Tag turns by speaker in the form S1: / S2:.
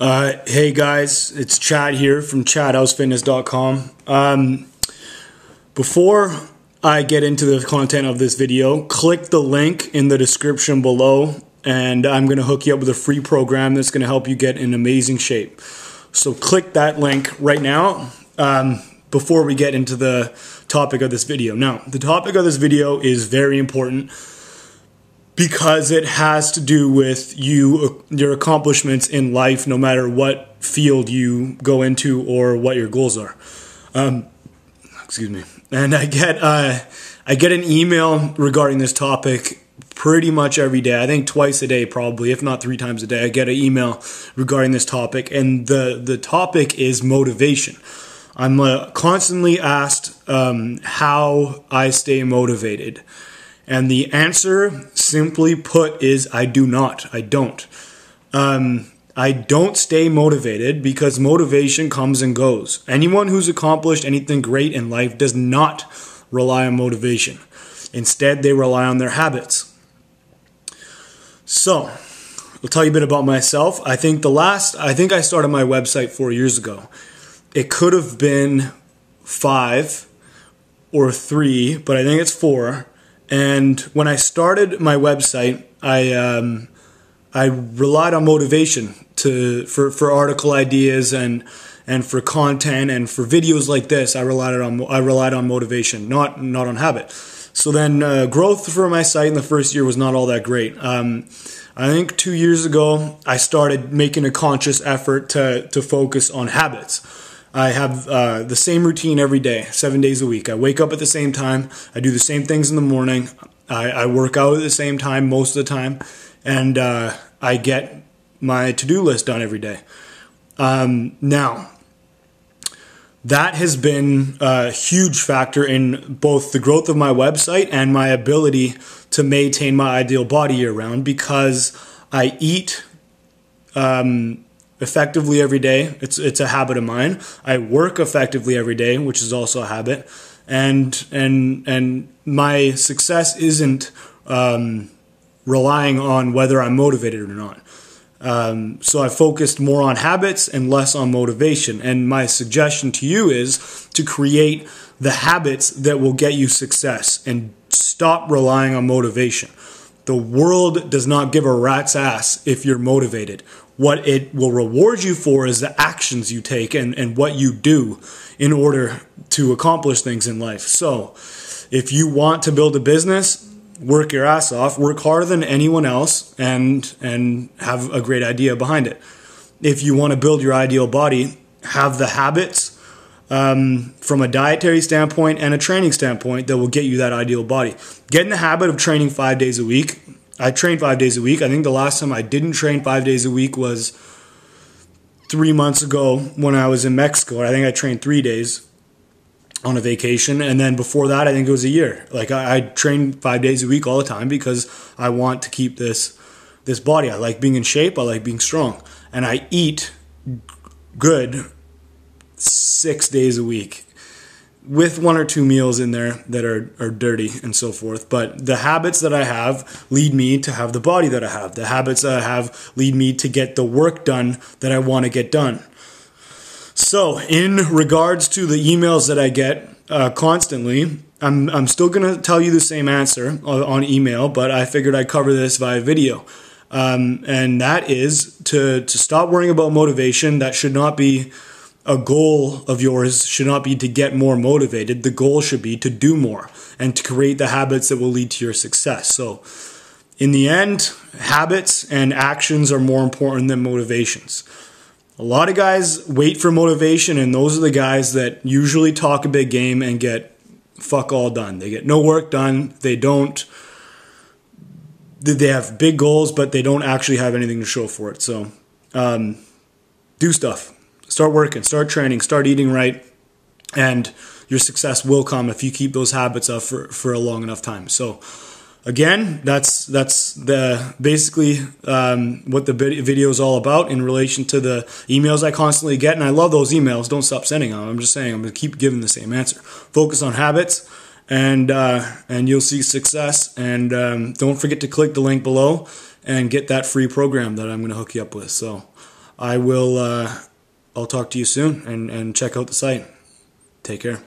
S1: Hey guys, it's Chad here from chadhousefitness.com. Before I get into the content of this video, click the link in the description below and I'm going to hook you up with a free program that's going to help you get in amazing shape. So click that link right now before we get into the topic of this video. Now, the topic of this video is very important because it has to do with your accomplishments in life, no matter what field you go into or what your goals are. Excuse me. And I get an email regarding this topic pretty much every day. I think twice a day, probably, if not 3 times a day. I get an email regarding this topic, and the topic is motivation. I'm constantly asked how I stay motivated. And the answer, simply put, is I do not. I don't. I don't stay motivated because motivation comes and goes. Anyone who's accomplished anything great in life does not rely on motivation. Instead, they rely on their habits. So, I'll tell you a bit about myself. I think I started my website 4 years ago. It could have been 5 or 3, but I think it's 4. And when I started my website, I relied on motivation for article ideas and for content and for videos like this. I relied on motivation, not on habit. So then growth for my site in the first year was not all that great. I think 2 years ago I started making a conscious effort to focus on habits. I have the same routine every day, 7 days a week. I wake up at the same time. I do the same things in the morning. I work out at the same time most of the time. And I get my to-do list done every day. Now, that has been a huge factor in both the growth of my website and my ability to maintain my ideal body year-round, because I eat effectively every day. It's a habit of mine. I work effectively every day, which is also a habit, and my success isn't relying on whether I'm motivated or not. So I focused more on habits and less on motivation. And my suggestion to you is to create the habits that will get you success and stop relying on motivation. The world does not give a rat's ass if you're motivated. What it will reward you for is the actions you take and what you do in order to accomplish things in life. So if you want to build a business, work your ass off, work harder than anyone else, and have a great idea behind it. If you want to build your ideal body, have the habits from a dietary standpoint and a training standpoint that will get you that ideal body. Get in the habit of training 5 days a week. I train 5 days a week. I think the last time I didn't train 5 days a week was 3 months ago when I was in Mexico. I think I trained 3 days on a vacation, and then before that I think it was a year. Like I train 5 days a week all the time because I want to keep this body. I like being in shape, I like being strong, and I eat good 6 days a week with 1 or 2 meals in there that are dirty and so forth. But the habits that I have lead me to have the body that I have. The habits that I have lead me to get the work done that I want to get done. So in regards to the emails that I get constantly, I'm still going to tell you the same answer on email, but I figured I'd cover this via video. And that is to stop worrying about motivation. That should not be a goal of yours, should not be to get more motivated. The goal should be to do more and to create the habits that will lead to your success. So in the end, habits and actions are more important than motivations. A lot of guys wait for motivation, and those are the guys that usually talk a big game and get fuck all done. They get no work done. They have big goals, but they don't actually have anything to show for it. So do stuff. Start working, start training, start eating right, and your success will come if you keep those habits up for a long enough time. So again, that's basically what the video is all about in relation to the emails I constantly get, and I love those emails. Don't stop sending them. I'm just saying I'm going to keep giving the same answer. Focus on habits, and you'll see success. And don't forget to click the link below and get that free program that I'm going to hook you up with. So I'll talk to you soon, and check out the site. Take care.